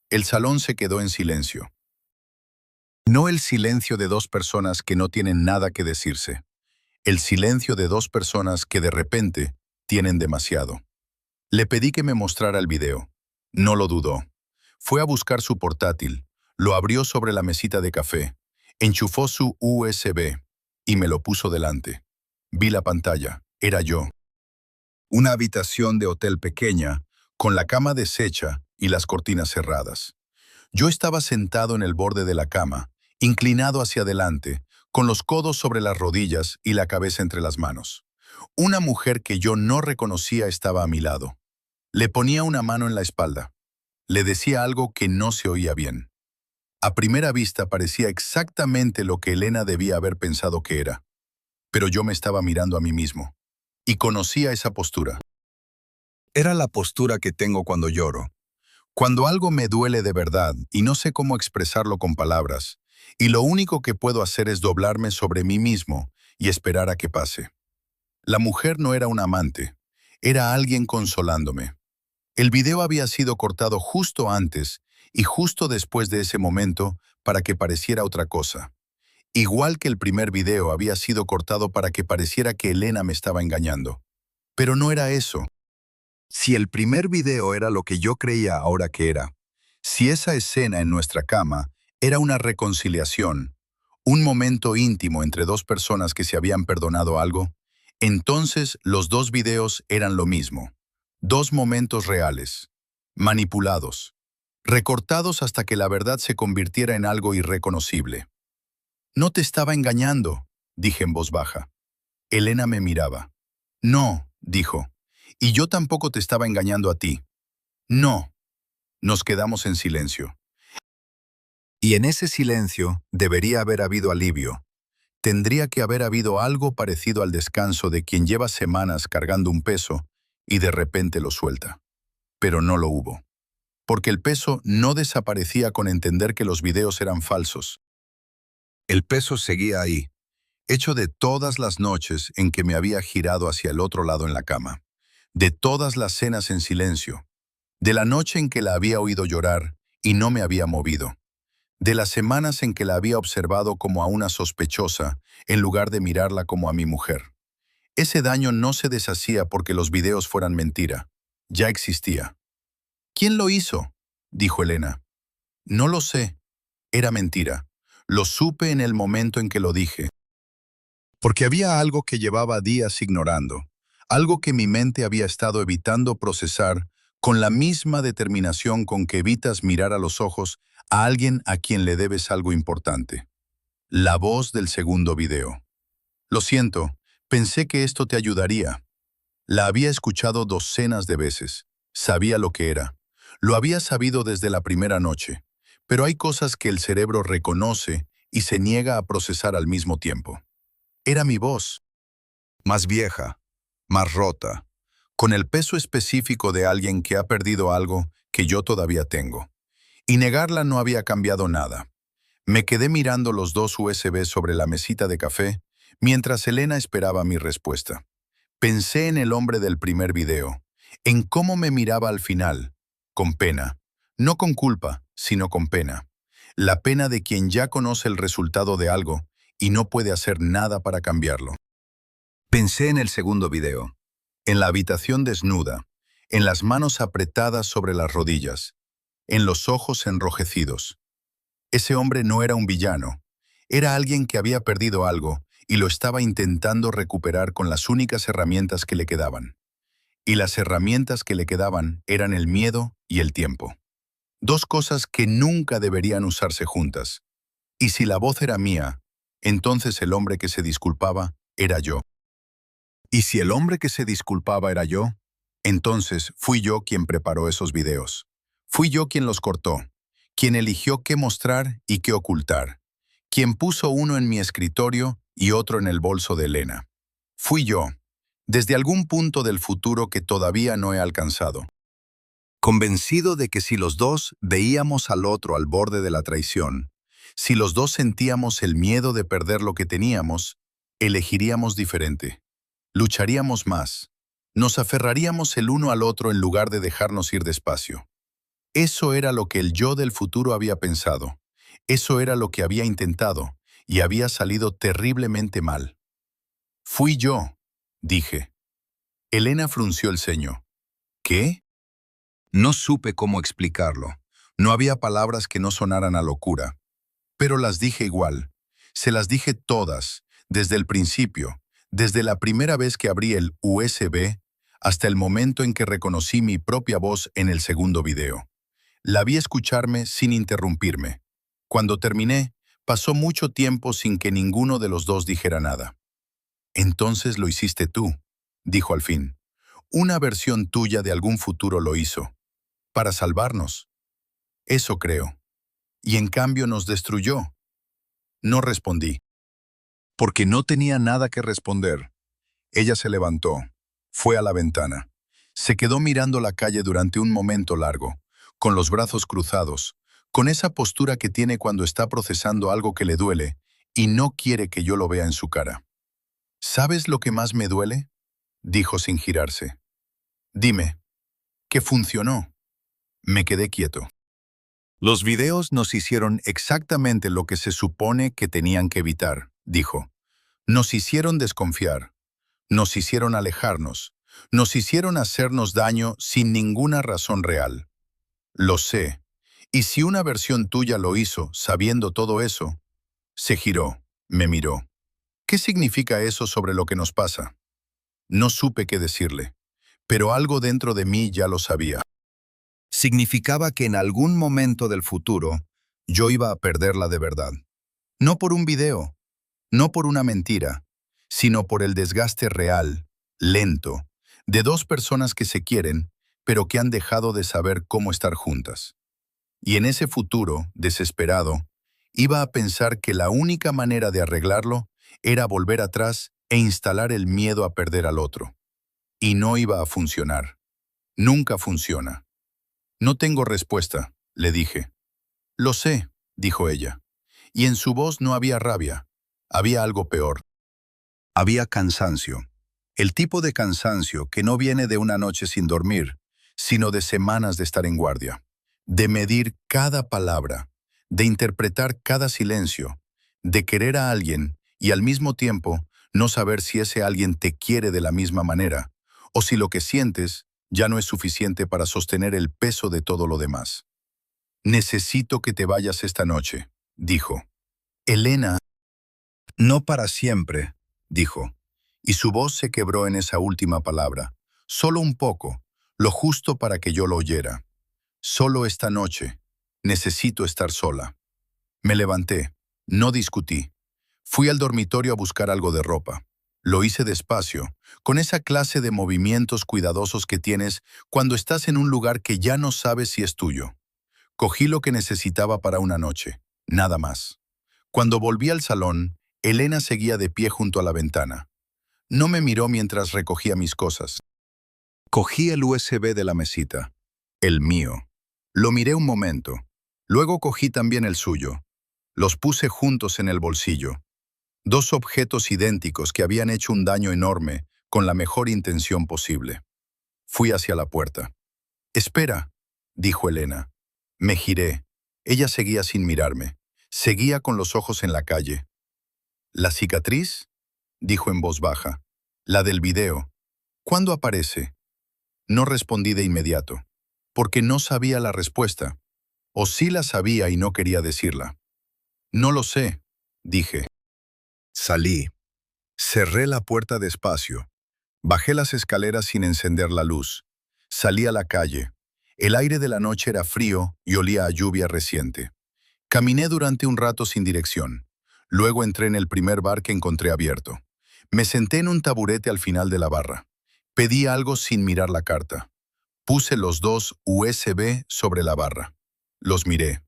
El salón se quedó en silencio. No el silencio de dos personas que no tienen nada que decirse. El silencio de dos personas que de repente tienen demasiado. Le pedí que me mostrara el video. No lo dudó. Fue a buscar su portátil, lo abrió sobre la mesita de café, enchufó su USB y me lo puso delante. Vi la pantalla. Era yo. Una habitación de hotel pequeña, con la cama deshecha y las cortinas cerradas. Yo estaba sentado en el borde de la cama, inclinado hacia adelante, con los codos sobre las rodillas y la cabeza entre las manos. Una mujer que yo no reconocía estaba a mi lado. Le ponía una mano en la espalda. Le decía algo que no se oía bien. A primera vista parecía exactamente lo que Elena debía haber pensado que era. Pero yo me estaba mirando a mí mismo. Y conocía esa postura. Era la postura que tengo cuando lloro. Cuando algo me duele de verdad y no sé cómo expresarlo con palabras, y lo único que puedo hacer es doblarme sobre mí mismo y esperar a que pase. La mujer no era un amante, era alguien consolándome. El video había sido cortado justo antes y justo después de ese momento para que pareciera otra cosa. Igual que el primer video había sido cortado para que pareciera que Elena me estaba engañando. Pero no era eso. Si el primer video era lo que yo creía ahora que era, si esa escena en nuestra cama era una reconciliación, un momento íntimo entre dos personas que se habían perdonado algo, entonces los dos videos eran lo mismo. Dos momentos reales, manipulados, recortados hasta que la verdad se convirtiera en algo irreconocible. No te estaba engañando, dije en voz baja. Elena me miraba. No, dijo. Y yo tampoco te estaba engañando a ti. No. Nos quedamos en silencio. Y en ese silencio debería haber habido alivio. Tendría que haber habido algo parecido al descanso de quien lleva semanas cargando un peso y de repente lo suelta. Pero no lo hubo. Porque el peso no desaparecía con entender que los videos eran falsos. El peso seguía ahí, hecho de todas las noches en que me había girado hacia el otro lado en la cama, de todas las cenas en silencio, de la noche en que la había oído llorar y no me había movido, de las semanas en que la había observado como a una sospechosa en lugar de mirarla como a mi mujer. Ese daño no se deshacía porque los videos fueran mentira, ya existía. ¿Quién lo hizo?, dijo Elena. No lo sé, era mentira. Lo supe en el momento en que lo dije. Porque había algo que llevaba días ignorando, algo que mi mente había estado evitando procesar con la misma determinación con que evitas mirar a los ojos a alguien a quien le debes algo importante. La voz del segundo video. Lo siento, pensé que esto te ayudaría. La había escuchado docenas de veces. Sabía lo que era. Lo había sabido desde la primera noche. Pero hay cosas que el cerebro reconoce y se niega a procesar al mismo tiempo. Era mi voz. Más vieja, más rota, con el peso específico de alguien que ha perdido algo que yo todavía tengo. Y negarla no había cambiado nada. Me quedé mirando los dos USB sobre la mesita de café mientras Elena esperaba mi respuesta. Pensé en el hombre del primer video, en cómo me miraba al final, con pena. No con culpa, sino con pena. La pena de quien ya conoce el resultado de algo y no puede hacer nada para cambiarlo. Pensé en el segundo video, en la habitación desnuda, en las manos apretadas sobre las rodillas, en los ojos enrojecidos. Ese hombre no era un villano, era alguien que había perdido algo y lo estaba intentando recuperar con las únicas herramientas que le quedaban. Y las herramientas que le quedaban eran el miedo y el tiempo. Dos cosas que nunca deberían usarse juntas. Y si la voz era mía, entonces el hombre que se disculpaba era yo. Y si el hombre que se disculpaba era yo, entonces fui yo quien preparó esos videos. Fui yo quien los cortó, quien eligió qué mostrar y qué ocultar, quien puso uno en mi escritorio y otro en el bolso de Elena. Fui yo, desde algún punto del futuro que todavía no he alcanzado. Convencido de que si los dos veíamos al otro al borde de la traición, si los dos sentíamos el miedo de perder lo que teníamos, elegiríamos diferente. Lucharíamos más. Nos aferraríamos el uno al otro en lugar de dejarnos ir despacio. Eso era lo que el yo del futuro había pensado. Eso era lo que había intentado, y había salido terriblemente mal. Fui yo, dije. Elena frunció el ceño. ¿Qué? No supe cómo explicarlo. No había palabras que no sonaran a locura. Pero las dije igual. Se las dije todas, desde el principio, desde la primera vez que abrí el USB, hasta el momento en que reconocí mi propia voz en el segundo video. La vi escucharme sin interrumpirme. Cuando terminé, pasó mucho tiempo sin que ninguno de los dos dijera nada. Entonces lo hiciste tú, dijo al fin. Una versión tuya de algún futuro lo hizo. Para salvarnos. Eso creo. Y en cambio nos destruyó. No respondí. Porque no tenía nada que responder. Ella se levantó. Fue a la ventana. Se quedó mirando la calle durante un momento largo, con los brazos cruzados, con esa postura que tiene cuando está procesando algo que le duele y no quiere que yo lo vea en su cara. ¿Sabes lo que más me duele? Dijo sin girarse. Dime, ¿qué funcionó? Me quedé quieto. Los videos nos hicieron exactamente lo que se supone que tenían que evitar, dijo. Nos hicieron desconfiar. Nos hicieron alejarnos. Nos hicieron hacernos daño sin ninguna razón real. Lo sé. Y si una versión tuya lo hizo, sabiendo todo eso, se giró, me miró. ¿Qué significa eso sobre lo que nos pasa? No supe qué decirle, pero algo dentro de mí ya lo sabía. Significaba que en algún momento del futuro yo iba a perderla de verdad. No por un video, no por una mentira, sino por el desgaste real, lento, de dos personas que se quieren, pero que han dejado de saber cómo estar juntas. Y en ese futuro, desesperado, iba a pensar que la única manera de arreglarlo era volver atrás e instalar el miedo a perder al otro. Y no iba a funcionar. Nunca funciona. No tengo respuesta, le dije. Lo sé, dijo ella. Y en su voz no había rabia. Había algo peor. Había cansancio. El tipo de cansancio que no viene de una noche sin dormir, sino de semanas de estar en guardia. De medir cada palabra, de interpretar cada silencio, de querer a alguien y al mismo tiempo no saber si ese alguien te quiere de la misma manera, o si lo que sientes ya no es suficiente para sostener el peso de todo lo demás. Necesito que te vayas esta noche, dijo. Elena, no para siempre, dijo, y su voz se quebró en esa última palabra, solo un poco, lo justo para que yo lo oyera. Solo esta noche, necesito estar sola. Me levanté, no discutí. Fui al dormitorio a buscar algo de ropa. Lo hice despacio, con esa clase de movimientos cuidadosos que tienes cuando estás en un lugar que ya no sabes si es tuyo. Cogí lo que necesitaba para una noche, nada más. Cuando volví al salón, Elena seguía de pie junto a la ventana. No me miró mientras recogía mis cosas. Cogí el USB de la mesita, el mío. Lo miré un momento. Luego cogí también el suyo. Los puse juntos en el bolsillo. Dos objetos idénticos que habían hecho un daño enorme con la mejor intención posible. Fui hacia la puerta. «Espera», dijo Elena. Me giré. Ella seguía sin mirarme. Seguía con los ojos en la calle. «¿La cicatriz?», dijo en voz baja. «La del video. ¿Cuándo aparece?». No respondí de inmediato, porque no sabía la respuesta. O sí la sabía y no quería decirla. «No lo sé», dije. Salí. Cerré la puerta despacio. Bajé las escaleras sin encender la luz. Salí a la calle. El aire de la noche era frío y olía a lluvia reciente. Caminé durante un rato sin dirección. Luego entré en el primer bar que encontré abierto. Me senté en un taburete al final de la barra. Pedí algo sin mirar la carta. Puse los dos USB sobre la barra. Los miré.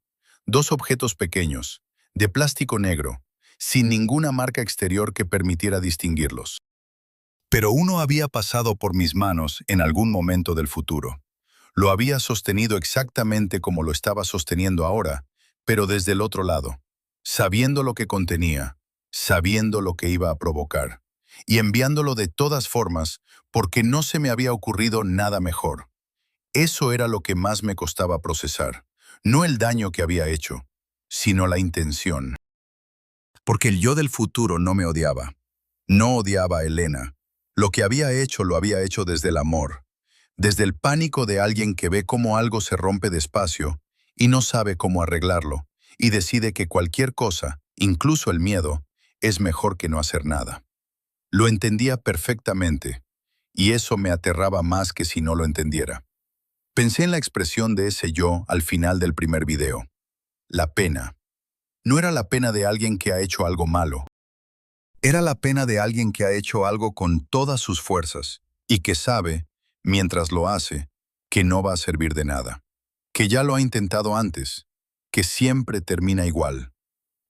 Dos objetos pequeños, de plástico negro, sin ninguna marca exterior que permitiera distinguirlos. Pero uno había pasado por mis manos en algún momento del futuro. Lo había sostenido exactamente como lo estaba sosteniendo ahora, pero desde el otro lado, sabiendo lo que contenía, sabiendo lo que iba a provocar, y enviándolo de todas formas porque no se me había ocurrido nada mejor. Eso era lo que más me costaba procesar, no el daño que había hecho, sino la intención. Porque el yo del futuro no me odiaba. No odiaba a Elena. Lo que había hecho lo había hecho desde el amor, desde el pánico de alguien que ve cómo algo se rompe despacio y no sabe cómo arreglarlo, y decide que cualquier cosa, incluso el miedo, es mejor que no hacer nada. Lo entendía perfectamente, y eso me aterraba más que si no lo entendiera. Pensé en la expresión de ese yo al final del primer video. La pena. No era la pena de alguien que ha hecho algo malo. Era la pena de alguien que ha hecho algo con todas sus fuerzas y que sabe, mientras lo hace, que no va a servir de nada. Que ya lo ha intentado antes, que siempre termina igual.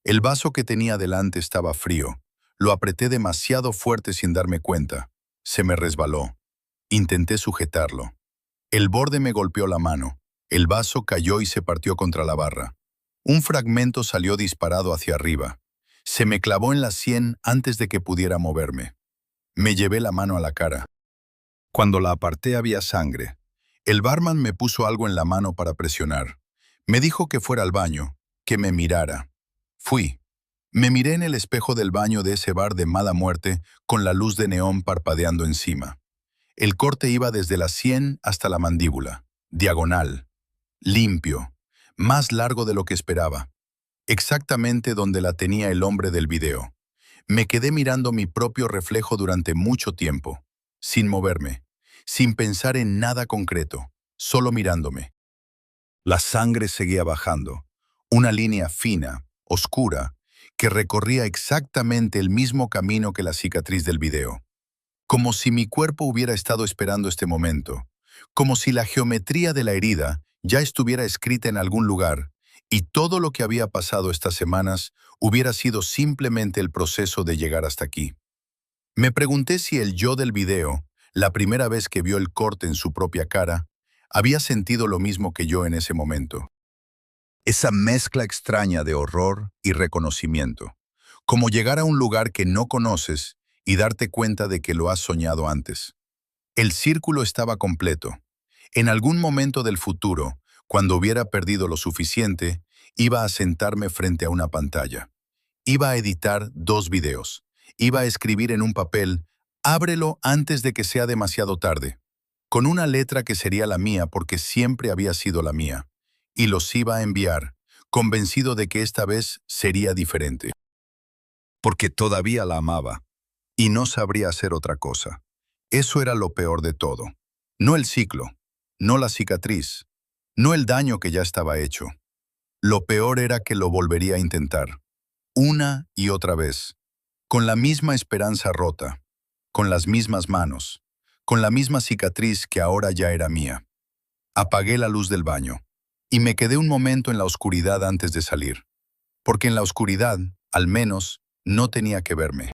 El vaso que tenía delante estaba frío. Lo apreté demasiado fuerte sin darme cuenta. Se me resbaló. Intenté sujetarlo. El borde me golpeó la mano. El vaso cayó y se partió contra la barra. Un fragmento salió disparado hacia arriba. Se me clavó en la sien antes de que pudiera moverme. Me llevé la mano a la cara. Cuando la aparté había sangre. El barman me puso algo en la mano para presionar. Me dijo que fuera al baño, que me mirara. Fui. Me miré en el espejo del baño de ese bar de mala muerte con la luz de neón parpadeando encima. El corte iba desde la sien hasta la mandíbula, diagonal, limpio, más largo de lo que esperaba, exactamente donde la tenía el hombre del video. Me quedé mirando mi propio reflejo durante mucho tiempo, sin moverme, sin pensar en nada concreto, solo mirándome. La sangre seguía bajando, una línea fina, oscura, que recorría exactamente el mismo camino que la cicatriz del video. Como si mi cuerpo hubiera estado esperando este momento, como si la geometría de la herida ya estuviera escrita en algún lugar, y todo lo que había pasado estas semanas hubiera sido simplemente el proceso de llegar hasta aquí. Me pregunté si el yo del video, la primera vez que vio el corte en su propia cara, había sentido lo mismo que yo en ese momento. Esa mezcla extraña de horror y reconocimiento, como llegar a un lugar que no conoces y darte cuenta de que lo has soñado antes. El círculo estaba completo. En algún momento del futuro, cuando hubiera perdido lo suficiente, iba a sentarme frente a una pantalla. Iba a editar 2 videos. Iba a escribir en un papel, ábrelo antes de que sea demasiado tarde, con una letra que sería la mía porque siempre había sido la mía. Y los iba a enviar, convencido de que esta vez sería diferente. Porque todavía la amaba. Y no sabría hacer otra cosa. Eso era lo peor de todo. No el ciclo, no la cicatriz, no el daño que ya estaba hecho. Lo peor era que lo volvería a intentar, una y otra vez, con la misma esperanza rota, con las mismas manos, con la misma cicatriz que ahora ya era mía. Apagué la luz del baño y me quedé un momento en la oscuridad antes de salir, porque en la oscuridad, al menos, no tenía que verme.